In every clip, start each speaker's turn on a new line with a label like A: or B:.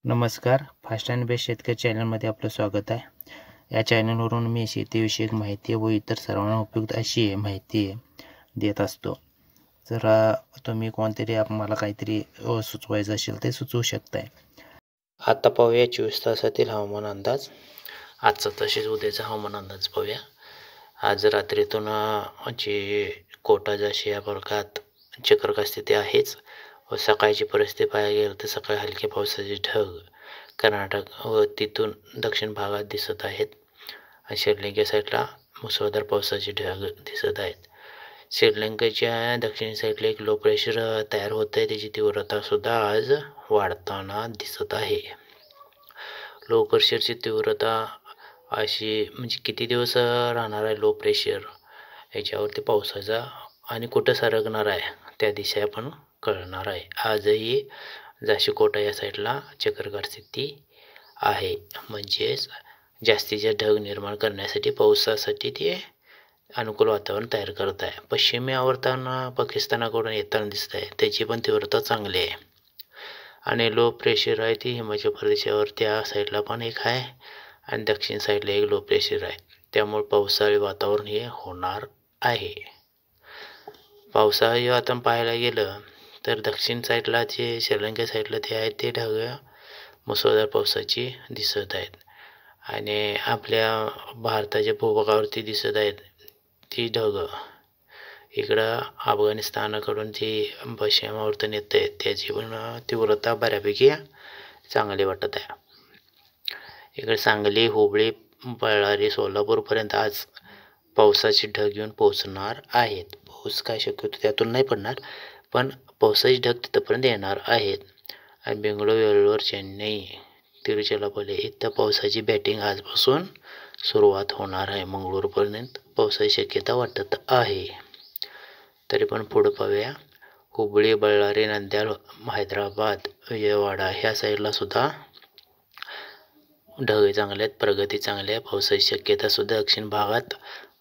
A: नमस्कार. Fast and best शेतकरी चॅनलमध्ये आपलं स्वागत आहे. या चॅनलवरून मी शेतीविषयक माहिती व इतर सर्वांना उपयुक्त अशी माहिती देत असतो. जर तुम्ही कोणतरी मला काहीतरी सुचवायचं असेल ते सुचवू शकताय. आता पाहूया 24 तासातील हवामान अंदाज. आजचा तसेच उद्याचा हवामान अंदाज पाहूया. आज रात्रीतून जे कोटा जशी या भागात चक्रवात स्थिती आहेच व सकाळची परिस्थिती पाहायला गेलं तर सकाळी हलके पावसाचे ढग कर्नाटक व तिथून दक्षिण भागात दिसत आहेत. श्रीलंके साईडला मुसळधार पावसाचे ढग दिसत आहेत. श्रीलंकेच्या दक्षिण साईडला एक लो प्रेशर तयार होत आहे, त्याची तीव्रतासुद्धा आज वाढताना दिसत आहे. लो प्रेशरची तीव्रता अशी म्हणजे किती दिवस राहणार आहे लो प्रेशर याच्यावरती पावसाचा आणि कुठं सरकणार आहे त्या दिशा पण कळणार आहे. आजही जाशीकोटा या साईडला चक्रवात स्थिती आहे, म्हणजेच जास्तीचे ढग निर्माण करण्यासाठी पावसासाठी ते अनुकूल वातावरण तयार करत आहे. पश्चिमी आवर्तन पाकिस्तानाकडून येताना दिसत आहे, त्याची पण तीव्रता चांगली आहे. आणि लो प्रेशर आहे ती हिमाचल प्रदेशावर त्या साईडला पण एक आहे आणि दक्षिण साईडला एक लो प्रेशर आहे. त्यामुळे पावसाळी वातावरण हे होणार आहे. पावसाळी वातावरण पाहायला गेलं तर दक्षिण साईडला जे श्रीलंका साईडला ते आहे ते ढग मुसळधार पावसाची दिसत आहेत आणि आपल्या भारताच्या भूभागावरती दिसत आहेत ती ढग इकडं अफगाणिस्तानाकडून जी पश्चिमावर्तन येत आहे त्याची पण तीव्रता बऱ्यापैकी चांगली वाटत आहे. इकडे सांगली, हुबळी, बळ्ळारी, सोलापूरपर्यंत आज पावसाचे ढग येऊन पोहोचणार आहेत. पाऊस काय शक्यतो त्यातून नाही पडणार, पण पावसाचे ढग तिथंपर्यंत येणार आहेत. आणि बेंगळूर, वेल्लोर, चेन्नई, तिरुचिरापल्ली इथं पावसाची बॅटिंग आजपासून सुरुवात होणार आहे. मंगळूरपर्यंत पावसाची शक्यता वाटत आहे. तरी पण पुढं पाहूया. हुबळी, बळ्ळारी, नांदेड, हैदराबाद, विजयवाडा ह्या साईडला सुद्धा ढग चांगले आहेत, प्रगती चांगली आहे. पावसाची शक्यता सुद्धा दक्षिण भागात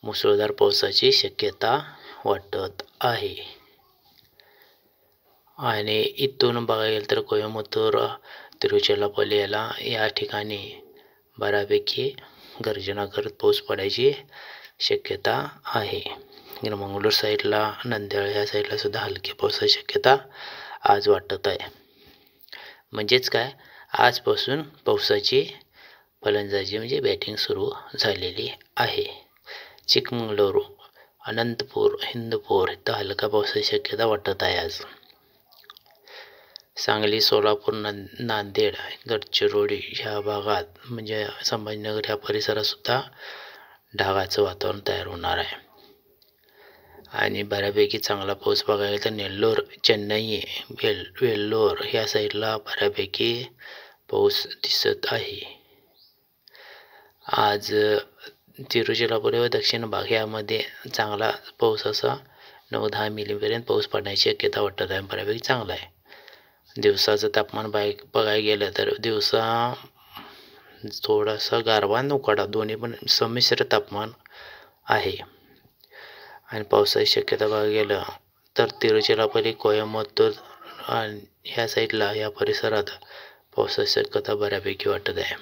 A: मुसळधार पावसाची शक्यता वाटत आहे. आणि इथून बघायला गेलं तर कोयंबतूर, तिरुचिरापल्ली या ठिकाणी बऱ्यापैकी गर्जना करत पाऊस पडायची शक्यता आहे. मंगळूर साईडला, नांदेड ह्या साईडला सुद्धा हलकी पावसाची शक्यता आज वाटत आहे. म्हणजेच काय, आजपासून पावसाची फलंदाजी म्हणजे बॅटिंग सुरू झालेली आहे. चिकमंगळूर, अनंतपूर, हिंदपूर इथं हलका पावसाची शक्यता वाटत आहे आज. सांगली, सोलापूर, नांदेड, गडचिरोली ह्या भागात म्हणजे संभाजीनगर ह्या परिसरात सुद्धा ढगाचं वातावरण तयार होणार आहे. आणि बऱ्यापैकी चांगला पाऊस बघायला तर नेल्लोर, चेन्नई, वेल्लोर ह्या साईडला बऱ्यापैकी पाऊस दिसत आहे. आज तिरुचिरापल्ली व दक्षिण भाग यामध्ये चांगला पाऊस असा 9-10 मिलीपर्यंत पाऊस पडण्याची शक्यता वाटत आहे. बऱ्यापैकी चांगला आहे. दिवसाचं तापमान बघायला गेलं तर दिवसा थोडासा गारवा आणि उकाडा दोन्ही पण संमिश्र तापमान आहे. आणि पावसाची शक्यता बघायला गेलं तर तिरुचिरापल्ली, कोयंबतूर ह्या साईडला या परिसरात पावसाची शक्यता बऱ्यापैकी वाटत आहे.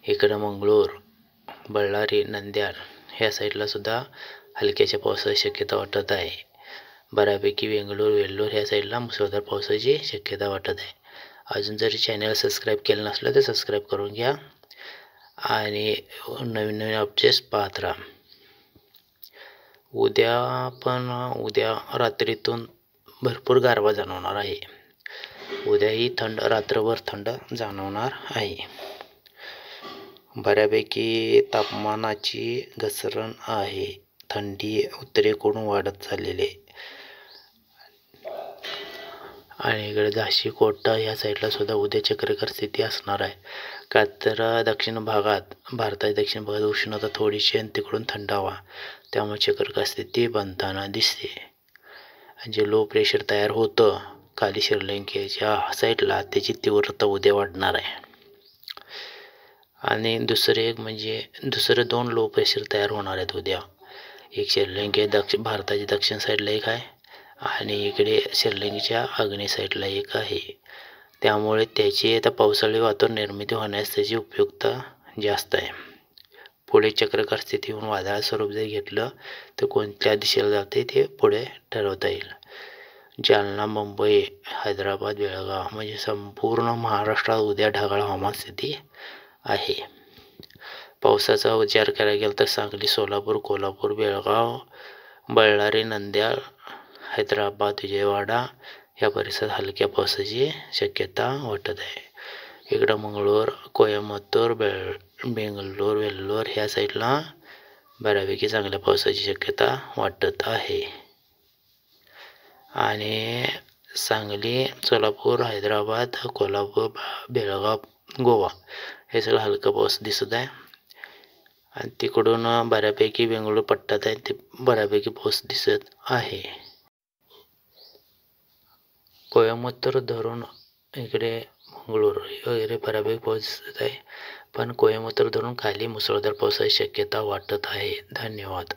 A: इकडं मंगळूर, बळ्ळारी, नांदेड ह्या साईडला सुद्धा हलक्याच्या पावसाची शक्यता वाटत आहे. बऱ्यापैकी बेंगळूर, वेल्लोर ह्या साईडला मुसळधार पावसाची शक्यता वाटत आहे. अजून जरी चॅनल सबस्क्राईब केलं नसलं तर सबस्क्राईब करून घ्या आणि नवीन नवीन अपडेट्स पाहत राहा. उद्या रात्रीतून भरपूर गारवा जाणवणार आहे. उद्याही रात्रभर थंड जाणवणार आहे. बऱ्यापैकी तापमानाची घसरण आहे. थंडी उत्तरेकडून वाढत चाललेली आहे. आणि इकडे जाशीकोटा या साईडला सुद्धा उद्या चक्रवात स्थिती असणार आहे. का तर भारताच्या दक्षिण भागात उष्णता थोडीशी आणि तिकडून थंड हवा, त्यामुळे चक्रवात स्थिती बनताना दिसते. जे लो प्रेशर तयार होतं खाली श्रीलंकेच्या साईडला त्याची तीव्रता उद्या वाढणार आहे. आणि दुसरे 2 लो प्रेशर तयार होणार आहेत उद्या. एक श्रीलंके भारताच्या दक्षिण साईडला एक आहे आणि इकडे श्रीलंकेच्या आग्नेय साईडला एक आहे. त्यामुळे त्याची आता पावसाळी वातावरण निर्मिती होण्यास त्याची उपयुक्तता जास्त आहे. पुढे चक्राकार स्थितीहून वादळ स्वरूप जर घेतलं तर कोणत्या दिशेला जाते ते पुढे ठरवता येईल. जालना, मुंबई, हैदराबाद, बेळगाव म्हणजे संपूर्ण महाराष्ट्रात उद्या ढगाळ हवामान स्थिती आहे. पावसाचा विचार करायला गेला तर सांगली, सोलापूर, कोल्हापूर, बेळगाव, बळ्ळारी, नांदेड, हैदराबाद, विजयवाडा या परिसरात हलक्या पावसाची शक्यता वाटत आहे. इकडं मंगळूर, कोयंबतूर, बेंगलोर, वेल्लोर ह्या साईडला बऱ्यापैकी चांगल्या पावसाची शक्यता वाटत आहे. आणि सांगली, सोलापूर, हैदराबाद, कोल्हापूर, बेळगाव, गोवा हे सगळं हलका पाऊस दिसत आहे. आणि तिकडून बऱ्यापैकी बेंगळूर पट्ट्यात आहे ते बऱ्यापैकी पाऊस दिसत आहे. कोयंबतूर धरून इकडे मंगळूर वगैरे बऱ्यापैकी पाऊस दिसत आहे, पण कोयंबतूर धरून खाली मुसळधार पावसाची शक्यता वाटत आहे. धन्यवाद.